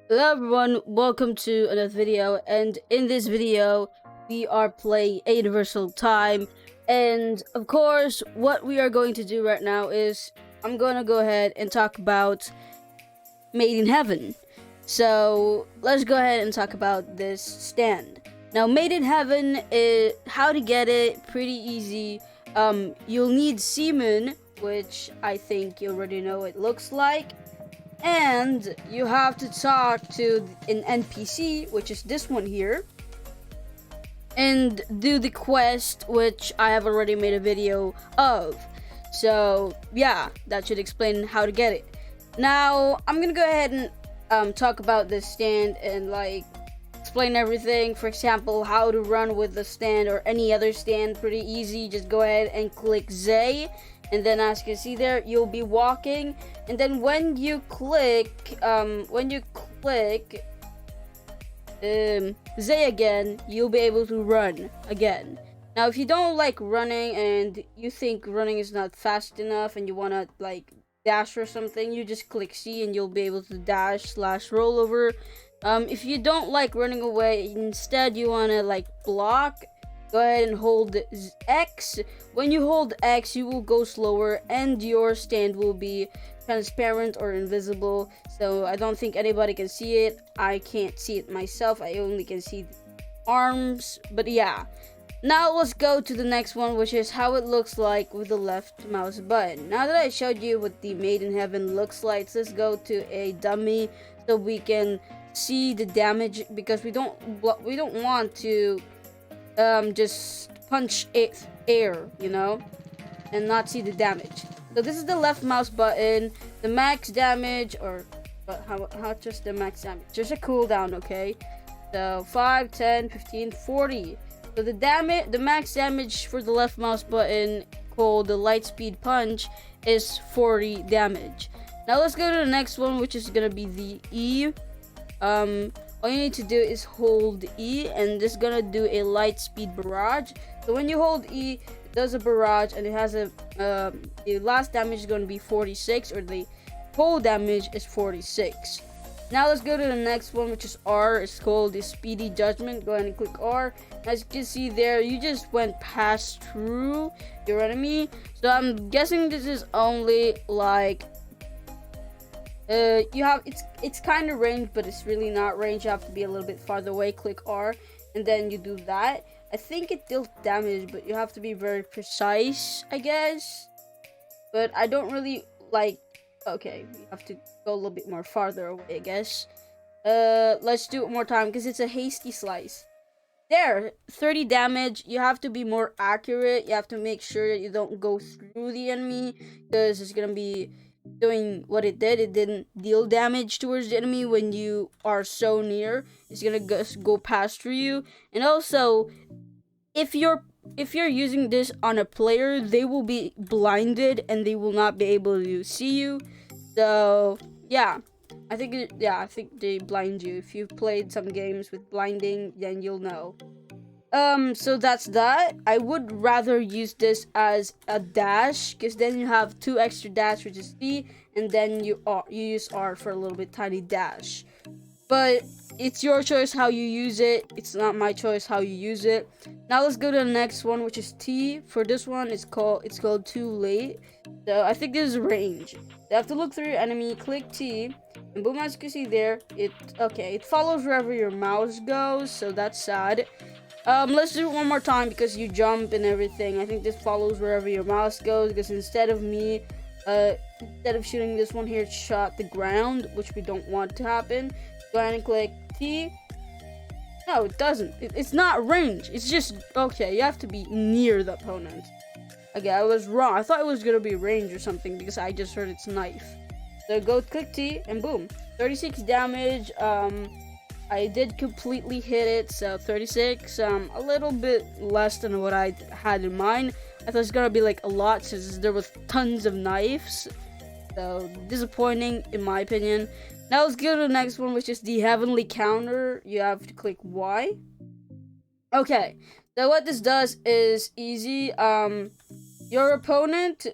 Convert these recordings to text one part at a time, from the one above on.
Hello everyone, welcome to another video, and in this video we are playing a Universal Time, and of course what we are going to do right now is I'm going to go ahead and talk about Made in Heaven. So let's go ahead and talk about this stand. Now Made in Heaven is how to get it, pretty easy. You'll need semen, which I think you already know what it looks like. And you have to talk to an NPC, which is this one here, and do the quest, which I have already made a video of. So yeah, that should explain how to get it. Now I'm gonna go ahead and talk about this stand and explain everything. For example, how to run with the stand or any other stand. Pretty easy. Just go ahead and click Z, and then as you can see there, you'll be walking, and then when you click Z again, you'll be able to run again. Now if you don't like running and you think running is not fast enough and you want to dash or something, you just click C and you'll be able to dash / roll over. If you don't like running away, instead you want to block, go ahead and hold X. When you hold X, you will go slower and your stand will be transparent or invisible, so I don't think anybody can see it. I can't see it myself, I only can see the arms. But yeah, now let's go to the next one, which is how it looks like with the left mouse button. Now that I showed you what the Made in Heaven looks like, let's go to a dummy so we can see the damage, because we don't want to just punch air, and not see the damage. So this is the left mouse button. The max damage, or how just the max damage? There's a cooldown, okay? So 5, 10, 15, 40. So the max damage for the left mouse button, called the light speed punch, is 40 damage. Now let's go to the next one, which is gonna be the E. All you need to do is hold E, and this is gonna do a light speed barrage. So when you hold E, it does a barrage, and it has the last damage is gonna be 46, or the whole damage is 46. Now let's go to the next one, which is R. It's called the Speedy Judgement. Go ahead and click R. As you can see there, you just went past through your enemy. So I'm guessing this is only it's kind of range, but it's really not range. You have to be a little bit farther away. Click R, and then you do that. I think it deals damage, but you have to be very precise, I guess. But I don't really like. Okay, we have to go a little bit more farther away, I guess. Let's do it one more time, because it's a hasty slice. There, 30 damage. You have to be more accurate. You have to make sure that you don't go through the enemy, because it's gonna be doing what it did. It didn't deal damage towards the enemy when you are so near. It's gonna go past through you. And also, if you're using this on a player, they will be blinded and they will not be able to see you. So yeah, I think they blind you. If you've played some games with blinding, then you'll know. So that's that. I would rather use this as a dash, because then you have 2 extra dash, which is C, and then you use R for a little bit tiny dash. But it's your choice how you use it. It's not my choice how you use it. Now let's go to the next one, which is T. For this one, it's called Too Late. So I think this is range. You have to look through your enemy, click T, and boom, as you can see there, it follows wherever your mouse goes, so that's sad. Let's do it one more time, because you jump and everything. I think this follows wherever your mouse goes, because instead of shooting this one here, it shot the ground, which we don't want to happen. Go ahead and click T. No, it doesn't. It's not range. It's just, okay, you have to be near the opponent. Okay, I was wrong. I thought it was gonna be range or something, because I just heard it's knife. So go click T, and boom, 36 damage. I did completely hit it, so 36, a little bit less than what I had in mind. I thought it was gonna be a lot, since there was tons of knives. So disappointing, in my opinion. Now let's go to the next one, which is the Heavenly Counter. You have to click Y. Okay, so what this does is easy. Your opponent,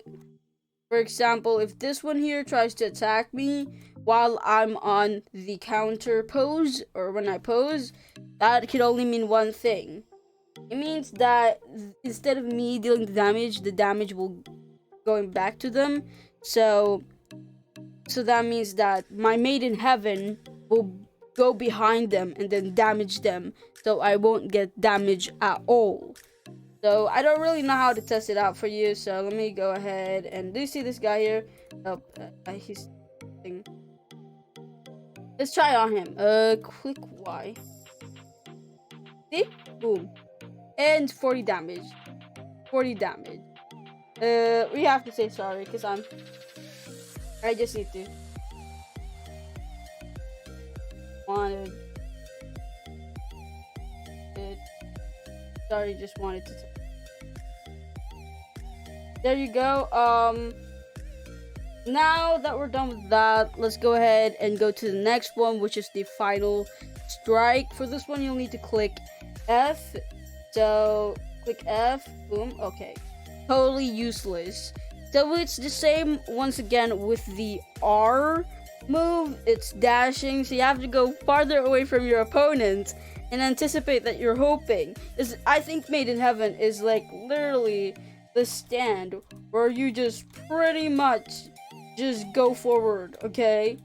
for example, if this one here tries to attack me, while I'm on the counter pose, or when I pose, that could only mean one thing. It means that instead of me dealing the damage will going back to them. So that means that my mate in heaven will go behind them and then damage them, so I won't get damage at all. So I don't really know how to test it out for you, so let me go ahead and do you see this guy here? Oh, he's thing. Let's try on him. Click Y. See? Boom. And 40 damage. 40 damage. We have to say sorry because I just need to. Wanted it. Sorry, just wanted to. There you go. Now that we're done with that, let's go ahead and go to the next one, which is the final strike. For this one, you'll need to click F. So click F. Boom. Okay. Totally useless. So it's the same once again with the R move. It's dashing, so you have to go farther away from your opponent and anticipate that you're hoping. I think Made in Heaven is like literally the stand where you just pretty much just go forward. Okay,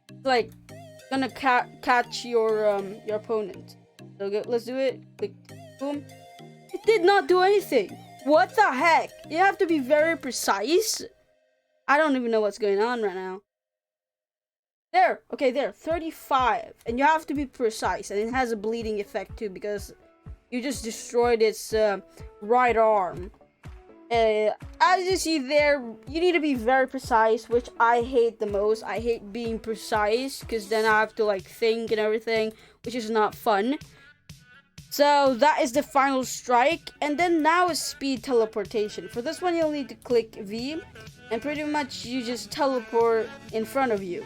it's like gonna catch your opponent. So let's do it. Click, boom. It did not do anything. What the heck? You have to be very precise. I don't even know what's going on right now. There. Okay, there. 35. And you have to be precise. And it has a bleeding effect too because you just destroyed its right arm. As you see there, you need to be very precise, which I hate the most. I hate being precise because then I have to like think and everything, which is not fun. So that is the final strike, and then now is speed teleportation. For this one, you'll need to click V, and pretty much you just teleport in front of you.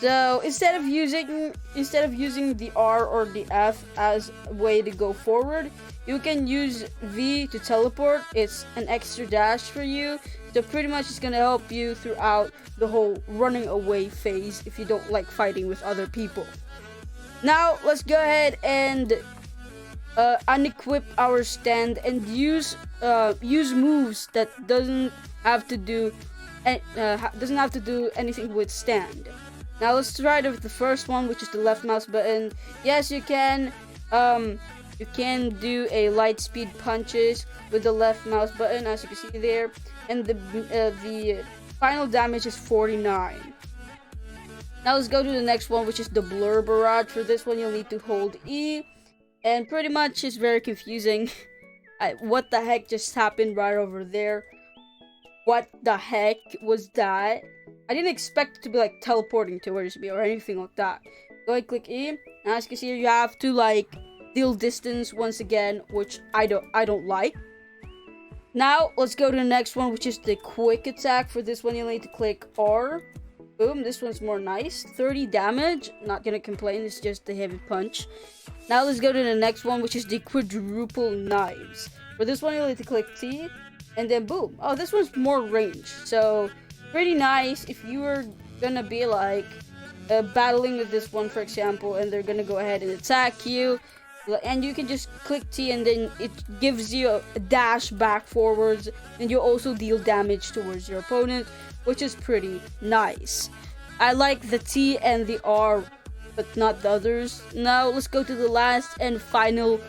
So instead of using the R or the F as a way to go forward, you can use V to teleport. It's an extra dash for you, so pretty much it's gonna help you throughout the whole running away phase if you don't like fighting with other people. Now let's go ahead and unequip our stand and use moves that doesn't have to do anything with stand. Now let's try with the first one, which is the left mouse button. Yes, you can do a light speed punches with the left mouse button, as you can see there, and the final damage is 49. Now let's go to the next one, which is the blur barrage. For this one, you'll need to hold E. And pretty much it's very confusing. What the heck just happened right over there? What the heck was that? I didn't expect it to be like teleporting towards me or anything like that. Go ahead, click E. And as you can see, you have to like deal distance once again, which I don't like. Now let's go to the next one, which is the quick attack. For this one, you'll need to click R. Boom, this one's more nice. 30 damage. Not gonna complain, it's just a heavy punch. Now let's go to the next one, which is the Quadruple Knives. For this one, you'll need to click T, and then boom. Oh, this one's more range, so pretty nice if you were gonna be like battling with this one, for example, and they're gonna go ahead and attack you. And you can just click T, and then it gives you a dash back forwards, and you also deal damage towards your opponent, which is pretty nice. I like the T and the R, but not the others. Now let's go to the last and final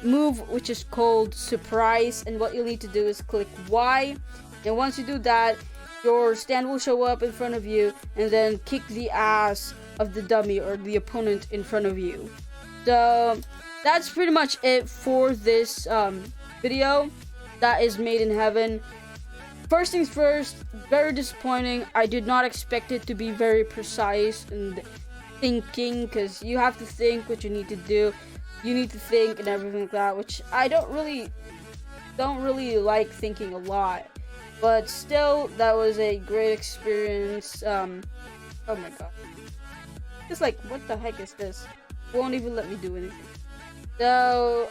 move, which is called surprise. And what you'll need to do is click Y, and once you do that, your stand will show up in front of you, and then kick the ass of the dummy or the opponent in front of you. So that's pretty much it for this video. That is Made in Heaven. First things first, very disappointing. I did not expect it to be very precise and thinking, because you have to think what you need to do. You need to think and everything like that, which I don't really like thinking a lot. But still, that was a great experience. Oh my god. It's like, what the heck is this? Won't even let me do anything. So,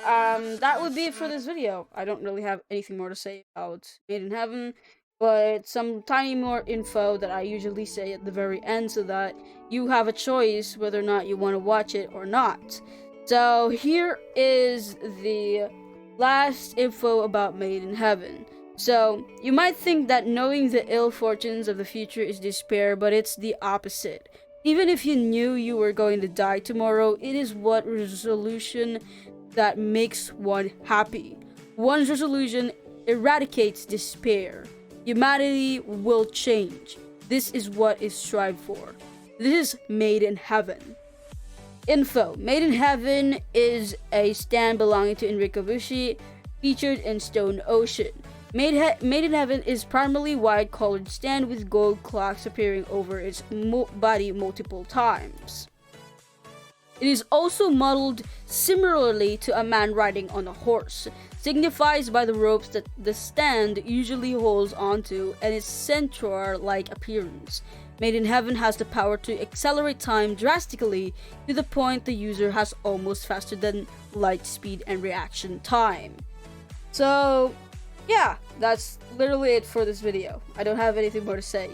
that would be it for this video. I don't really have anything more to say about Made in Heaven. but some tiny more info that I usually say at the very end so that you have a choice whether or not you want to watch it or not. So here is the last info about Made in Heaven. So you might think that knowing the ill fortunes of the future is despair, but it's the opposite. Even if you knew you were going to die tomorrow, it is what resolution that makes one happy. One's resolution eradicates despair. Humanity will change. This is what is strived for. This is Made in Heaven. Info. Made in Heaven is a stand belonging to Enrico Bushi, featured in Stone Ocean. Made in Heaven is primarily white-colored stand with gold clocks appearing over its body multiple times. It is also modeled similarly to a man riding on a horse, signifies by the ropes that the stand usually holds onto and its centaur-like appearance. Made in Heaven has the power to accelerate time drastically to the point the user has almost faster than light speed and reaction time. So, yeah, that's literally it for this video. I don't have anything more to say.